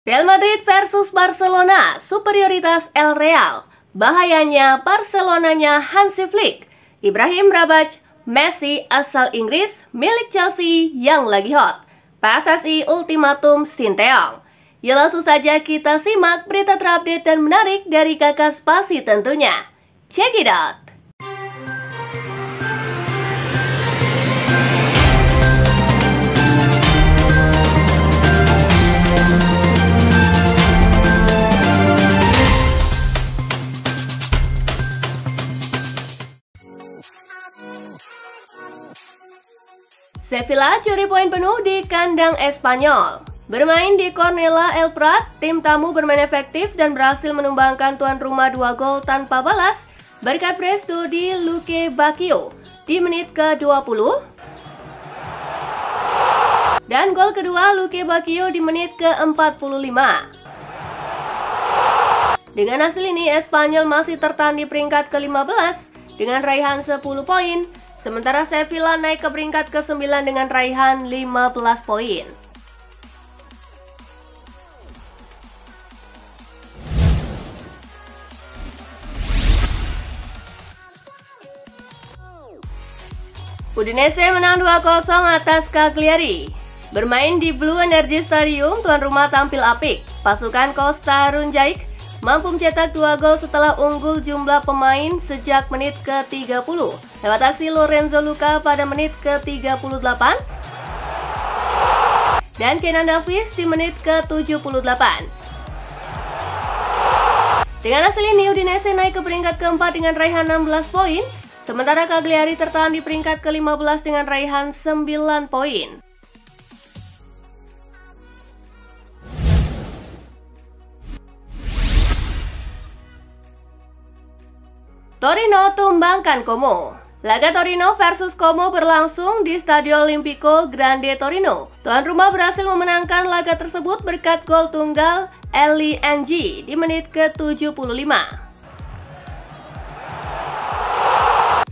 Real Madrid versus Barcelona, superioritas El Real. Bahayanya Barcelonanya Hansi Flick. Ibrahim Rabaj, Messi asal Inggris, milik Chelsea yang lagi hot. PSSI ultimatum Sinteyong. Ya, langsung saja kita simak berita terupdate dan menarik dari Kakak Spasi tentunya. Check it out! Sevilla curi poin penuh di kandang Espanyol. Bermain di Cornellà El Prat, tim tamu bermain efektif dan berhasil menumbangkan tuan rumah 2 gol tanpa balas berkat brace di Luke Bacchio di menit ke-20 dan gol kedua Luke Bacchio di menit ke-45. Dengan hasil ini, Espanyol masih tertahan di peringkat ke-15 dengan raihan 10 poin. Sementara Sevilla naik ke peringkat ke-9 dengan raihan 15 poin. Udinese menang 2-0 atas Cagliari. Bermain di Blue Energy Stadium, tuan rumah tampil apik. Pasukan Costa Runjaic mampu mencetak 2 gol setelah unggul jumlah pemain sejak menit ke-30 lewat aksi Lorenzo Luca pada menit ke-38 dan Kenan Davis di menit ke-78. Dengan hasil ini, Udinese naik ke peringkat keempat dengan raihan 16 poin, sementara Cagliari tertahan di peringkat ke-15 dengan raihan 9 poin. Torino tumbangkan Como. Laga Torino versus Como berlangsung di Stadio Olimpico Grande Torino. Tuan rumah berhasil memenangkan laga tersebut berkat gol tunggal Eli Ng di menit ke-75.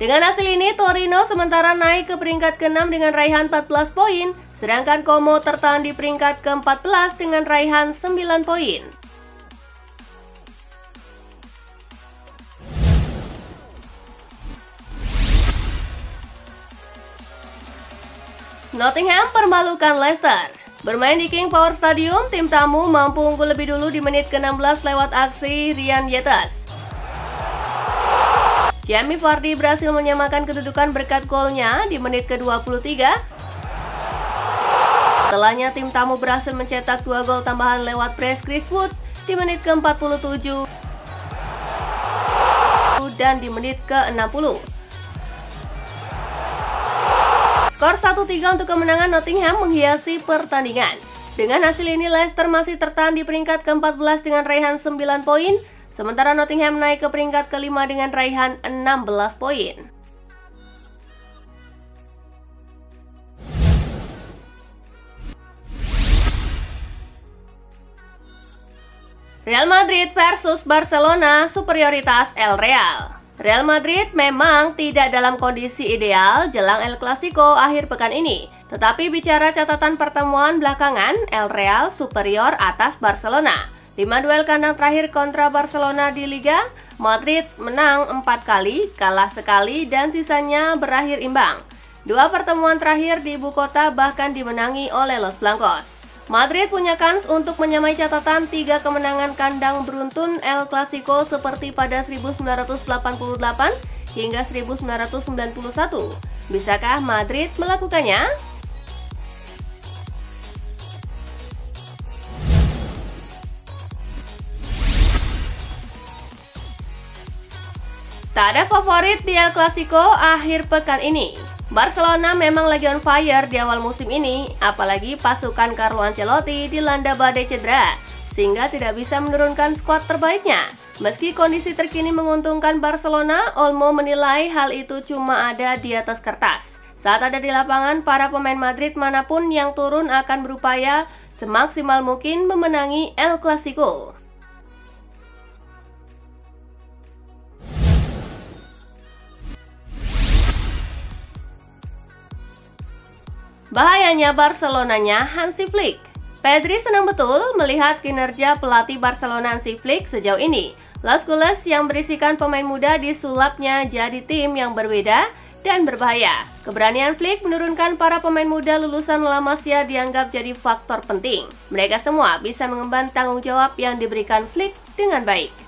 Dengan hasil ini, Torino sementara naik ke peringkat ke-6 dengan raihan 14 poin, sedangkan Como tertahan di peringkat ke-14 dengan raihan 9 poin. Nottingham permalukan Leicester. Bermain di King Power Stadium, tim tamu mampu unggul lebih dulu di menit ke-16 lewat aksi Ryan Yates. Jamie Vardy berhasil menyamakan kedudukan berkat golnya di menit ke-23. Setelahnya, tim tamu berhasil mencetak 2 gol tambahan lewat brace Chris Wood di menit ke-47 dan di menit ke-60. Skor 1-3 untuk kemenangan Nottingham menghiasi pertandingan. Dengan hasil ini, Leicester masih tertahan di peringkat ke-14 dengan raihan 9 poin, sementara Nottingham naik ke peringkat ke-5 dengan raihan 16 poin. Real Madrid versus Barcelona, superioritas El Real. Real Madrid memang tidak dalam kondisi ideal jelang El Clasico akhir pekan ini. Tetapi bicara catatan pertemuan belakangan, El Real superior atas Barcelona. 5 duel kandang terakhir kontra Barcelona di Liga, Madrid menang 4 kali, kalah sekali, dan sisanya berakhir imbang. 2 pertemuan terakhir di ibu kota bahkan dimenangi oleh Los Blancos. Madrid punya kans untuk menyamai catatan 3 kemenangan kandang beruntun El Clasico seperti pada 1988 hingga 1991. Bisakah Madrid melakukannya? Tak ada favorit di El Clasico akhir pekan ini. Barcelona memang lagi on fire di awal musim ini, apalagi pasukan Carlo Ancelotti dilanda badai cedera, sehingga tidak bisa menurunkan skuad terbaiknya. Meski kondisi terkini menguntungkan Barcelona, Olmo menilai hal itu cuma ada di atas kertas. Saat ada di lapangan, para pemain Madrid manapun yang turun akan berupaya semaksimal mungkin memenangi El Clasico. Bahayanya Barcelonanya Hansi Flick. Pedri senang betul melihat kinerja pelatih Barcelona Hansi Flick sejauh ini. Las Culés yang berisikan pemain muda disulapnya jadi tim yang berbeda dan berbahaya. Keberanian Flick menurunkan para pemain muda lulusan La Masia dianggap jadi faktor penting. Mereka semua bisa mengemban tanggung jawab yang diberikan Flick dengan baik.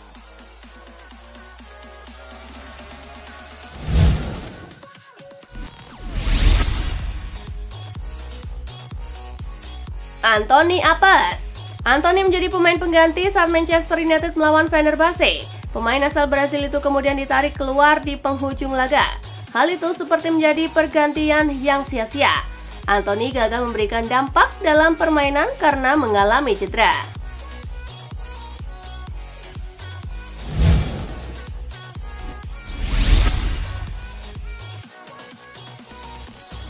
Anthony Apes. Anthony menjadi pemain pengganti saat Manchester United melawan Fenerbahce. Pemain asal Brasil itu kemudian ditarik keluar di penghujung laga. Hal itu seperti menjadi pergantian yang sia-sia. Anthony gagal memberikan dampak dalam permainan karena mengalami cedera.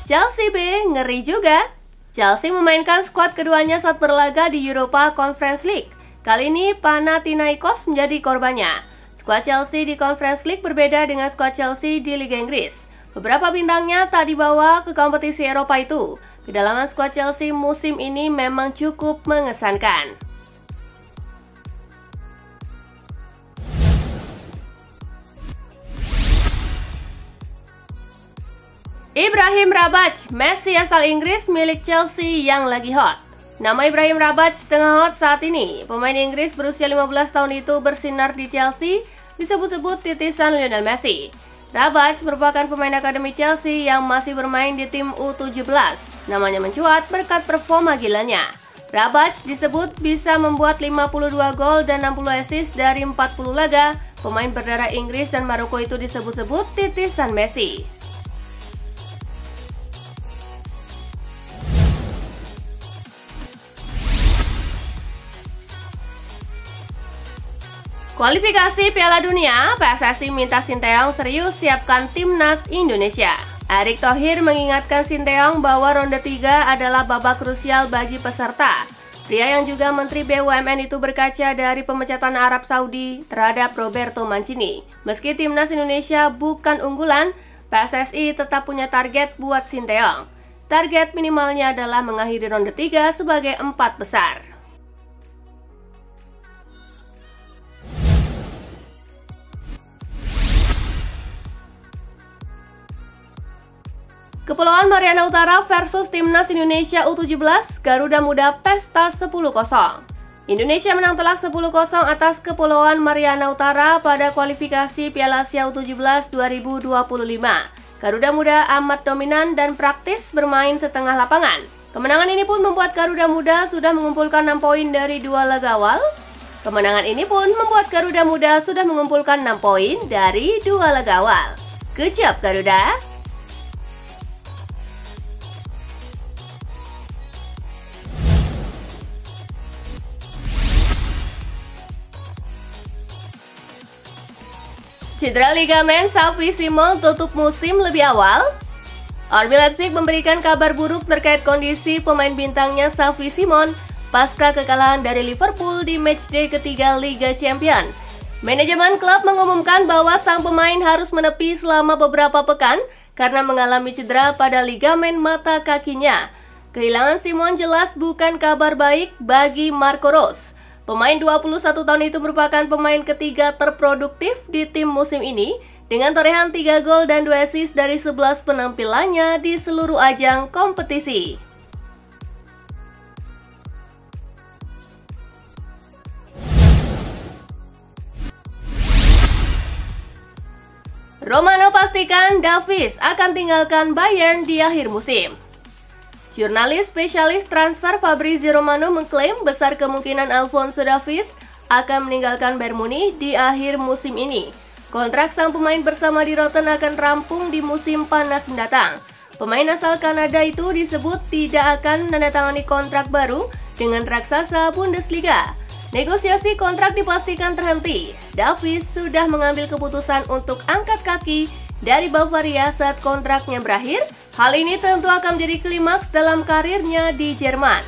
Chelsea B ngeri juga. Chelsea memainkan skuad keduanya saat berlaga di Europa Conference League. Kali ini Panathinaikos menjadi korbannya. Skuad Chelsea di Conference League berbeda dengan skuad Chelsea di Liga Inggris. Beberapa bintangnya tak dibawa ke kompetisi Eropa itu. Kedalaman skuad Chelsea musim ini memang cukup mengesankan. Ibrahim Rabaj, Messi asal Inggris milik Chelsea yang lagi hot. Nama Ibrahim Rabaj tengah hot saat ini. Pemain Inggris berusia 15 tahun itu bersinar di Chelsea, disebut-sebut titisan Lionel Messi. Rabaj merupakan pemain akademi Chelsea yang masih bermain di tim U17. Namanya mencuat berkat performa gilanya. Rabaj disebut bisa membuat 52 gol dan 60 assist dari 40 laga. Pemain berdarah Inggris dan Maroko itu disebut-sebut titisan Messi. Kualifikasi Piala Dunia, PSSI minta Sinteyong serius siapkan timnas Indonesia. Erick Thohir mengingatkan Sinteyong bahwa ronde 3 adalah babak krusial bagi peserta. Pria yang juga Menteri BUMN itu berkaca dari pemecatan Arab Saudi terhadap Roberto Mancini. Meski timnas Indonesia bukan unggulan, PSSI tetap punya target buat Sinteyong. Target minimalnya adalah mengakhiri ronde 3 sebagai 4 besar. Kepulauan Mariana Utara versus Timnas Indonesia U17, Garuda Muda pesta 10-0. Indonesia menang telak 10-0 atas Kepulauan Mariana Utara pada kualifikasi Piala Asia U17 2025. Garuda Muda amat dominan dan praktis bermain setengah lapangan. Kemenangan ini pun membuat Garuda Muda sudah mengumpulkan 6 poin dari 2 laga awal. Kemenangan ini pun membuat Garuda Muda sudah mengumpulkan 6 poin dari 2 laga awal. Good job Garuda! Cedera ligamen Xavi Simons tutup musim lebih awal. RB Leipzig memberikan kabar buruk terkait kondisi pemain bintangnya Xavi Simons pasca kekalahan dari Liverpool di matchday ketiga Liga Champions. Manajemen klub mengumumkan bahwa sang pemain harus menepi selama beberapa pekan karena mengalami cedera pada ligamen mata kakinya. Kehilangan Simons jelas bukan kabar baik bagi Marco Rose. Pemain 21 tahun itu merupakan pemain ketiga terproduktif di tim musim ini dengan torehan 3 gol dan 2 assist dari 11 penampilannya di seluruh ajang kompetisi. Romano pastikan Davies akan tinggalkan Bayern di akhir musim. Jurnalis spesialis transfer Fabrizio Romano mengklaim besar kemungkinan Alphonso Davies akan meninggalkan Bayern Munich di akhir musim ini. Kontrak sang pemain bersama di Rotten akan rampung di musim panas mendatang. Pemain asal Kanada itu disebut tidak akan menandatangani kontrak baru dengan raksasa Bundesliga. Negosiasi kontrak dipastikan terhenti. Davies sudah mengambil keputusan untuk angkat kaki dari Bavaria saat kontraknya berakhir. Hal ini tentu akan menjadi klimaks dalam karirnya di Jerman.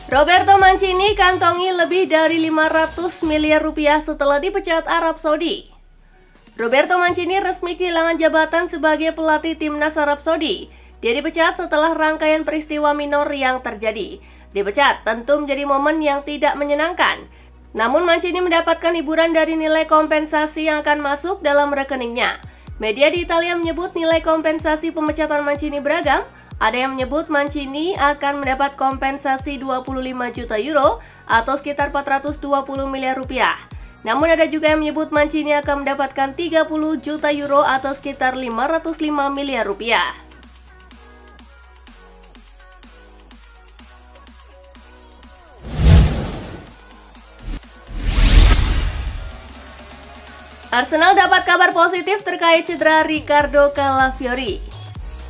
Roberto Mancini kantongi lebih dari 500 miliar rupiah setelah dipecat Arab Saudi. Roberto Mancini resmi kehilangan jabatan sebagai pelatih timnas Arab Saudi. Dia dipecat setelah rangkaian peristiwa minor yang terjadi. Dipecat tentu menjadi momen yang tidak menyenangkan. Namun Mancini mendapatkan hiburan dari nilai kompensasi yang akan masuk dalam rekeningnya. Media di Italia menyebut nilai kompensasi pemecatan Mancini beragam. Ada yang menyebut Mancini akan mendapat kompensasi 25 juta euro atau sekitar 420 miliar rupiah. Namun ada juga yang menyebut Mancini akan mendapatkan 30 juta euro atau sekitar 505 miliar rupiah. Arsenal dapat kabar positif terkait cedera Riccardo Calafiori.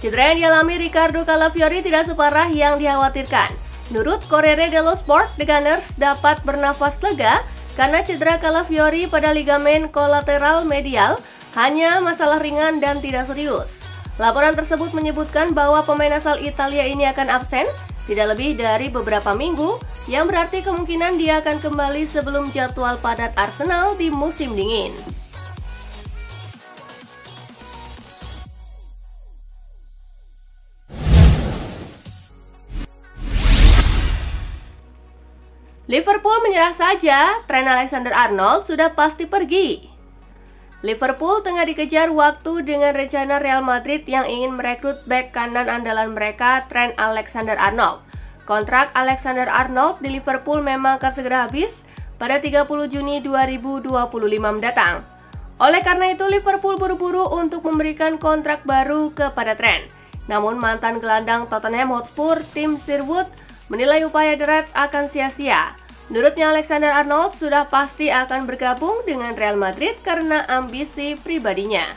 Cedera yang dialami Riccardo Calafiori tidak separah yang dikhawatirkan. Menurut Corriere dello Sport, The Gunners dapat bernafas lega karena cedera Calafiori pada ligamen kolateral medial hanya masalah ringan dan tidak serius. Laporan tersebut menyebutkan bahwa pemain asal Italia ini akan absen tidak lebih dari beberapa minggu, yang berarti kemungkinan dia akan kembali sebelum jadwal padat Arsenal di musim dingin. Liverpool menyerah saja, Trent Alexander-Arnold sudah pasti pergi. Liverpool tengah dikejar waktu dengan rencana Real Madrid yang ingin merekrut bek kanan andalan mereka, Trent Alexander-Arnold. Kontrak Alexander-Arnold di Liverpool memang akan segera habis pada 30 Juni 2025 mendatang. Oleh karena itu, Liverpool buru-buru untuk memberikan kontrak baru kepada Trent. Namun mantan gelandang Tottenham Hotspur, Tim Sherwood, menilai upaya The Reds akan sia-sia. Menurutnya Alexander-Arnold sudah pasti akan bergabung dengan Real Madrid karena ambisi pribadinya.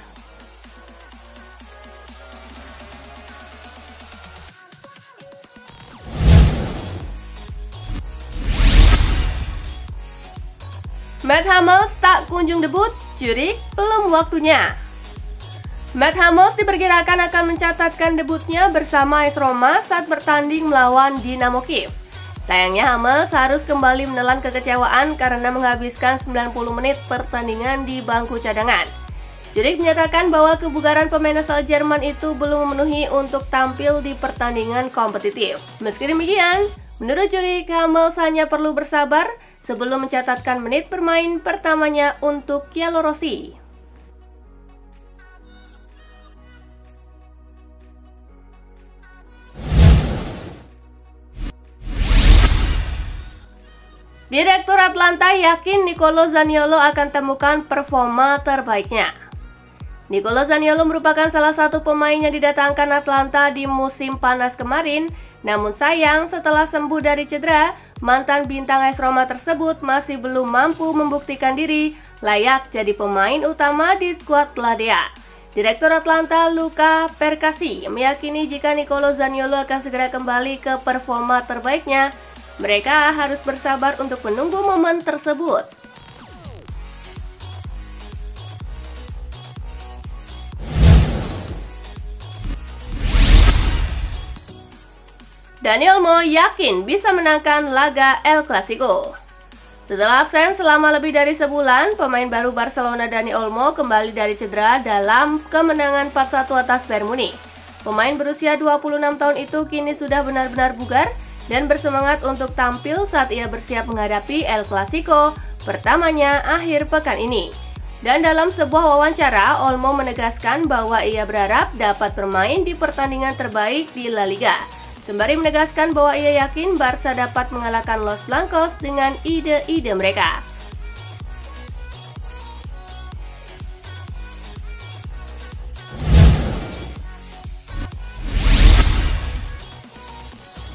Matt Hummels tak kunjung debut, Zurich belum waktunya. Matt Hummels diperkirakan akan mencatatkan debutnya bersama AS Roma saat bertanding melawan Dinamo Kiev. Sayangnya Hummels harus kembali menelan kekecewaan karena menghabiskan 90 menit pertandingan di bangku cadangan. Zurich menyatakan bahwa kebugaran pemain asal Jerman itu belum memenuhi untuk tampil di pertandingan kompetitif. Meski demikian, menurut Zurich, Hummels hanya perlu bersabar sebelum mencatatkan menit bermain pertamanya untuk Yellow-Rossi. Direktur Atlanta yakin Nicolo Zaniolo akan temukan performa terbaiknya. Nicolo Zaniolo merupakan salah satu pemain yang didatangkan Atlanta di musim panas kemarin. Namun sayang, setelah sembuh dari cedera, mantan bintang AS Roma tersebut masih belum mampu membuktikan diri layak jadi pemain utama di skuad Ladea. Direktur Atlanta Luca Percassi meyakini jika Nicolo Zaniolo akan segera kembali ke performa terbaiknya, mereka harus bersabar untuk menunggu momen tersebut. Dani Olmo yakin bisa menangkan laga El Clasico. Setelah absen selama lebih dari sebulan, pemain baru Barcelona Dani Olmo kembali dari cedera dalam kemenangan 4-1 atas Bayern Munich. Pemain berusia 26 tahun itu kini sudah benar-benar bugar dan bersemangat untuk tampil saat ia bersiap menghadapi El Clasico pertamanya akhir pekan ini. Dan dalam sebuah wawancara, Olmo menegaskan bahwa ia berharap dapat bermain di pertandingan terbaik di La Liga. Sembari menegaskan bahwa ia yakin Barca dapat mengalahkan Los Blancos dengan ide-ide mereka.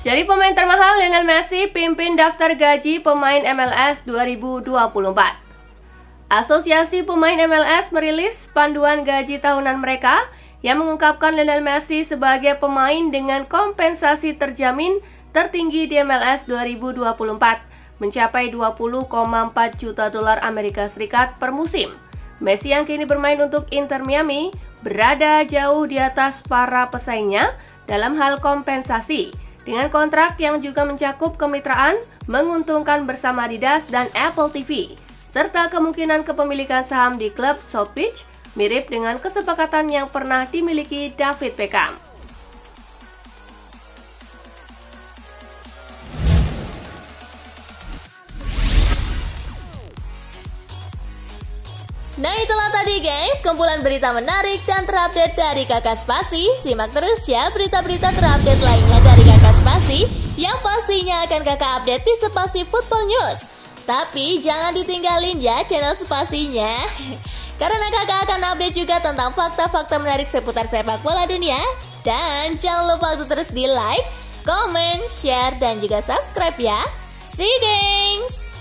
Jadi pemain termahal Lionel Messi pimpin daftar gaji pemain MLS 2024. Asosiasi Pemain MLS merilis panduan gaji tahunan mereka yang mengungkapkan Lionel Messi sebagai pemain dengan kompensasi terjamin tertinggi di MLS 2024 mencapai 20,4 juta dolar Amerika Serikat per musim. Messi yang kini bermain untuk Inter Miami berada jauh di atas para pesaingnya dalam hal kompensasi. Dengan kontrak yang juga mencakup kemitraan, menguntungkan bersama Adidas dan Apple TV, serta kemungkinan kepemilikan saham di klub South Beach, mirip dengan kesepakatan yang pernah dimiliki David Beckham. Nah itulah tadi guys, kumpulan berita menarik dan terupdate dari Kakak Spasi. Simak terus ya berita-berita terupdate lainnya dari Kakak Spasi yang pastinya akan Kakak update di Spasi Football News. Tapi jangan ditinggalin ya channel Spasinya, karena Kakak akan update juga tentang fakta-fakta menarik seputar sepak bola dunia. Dan jangan lupa untuk terus di like, comment, share, dan juga subscribe ya. See you guys!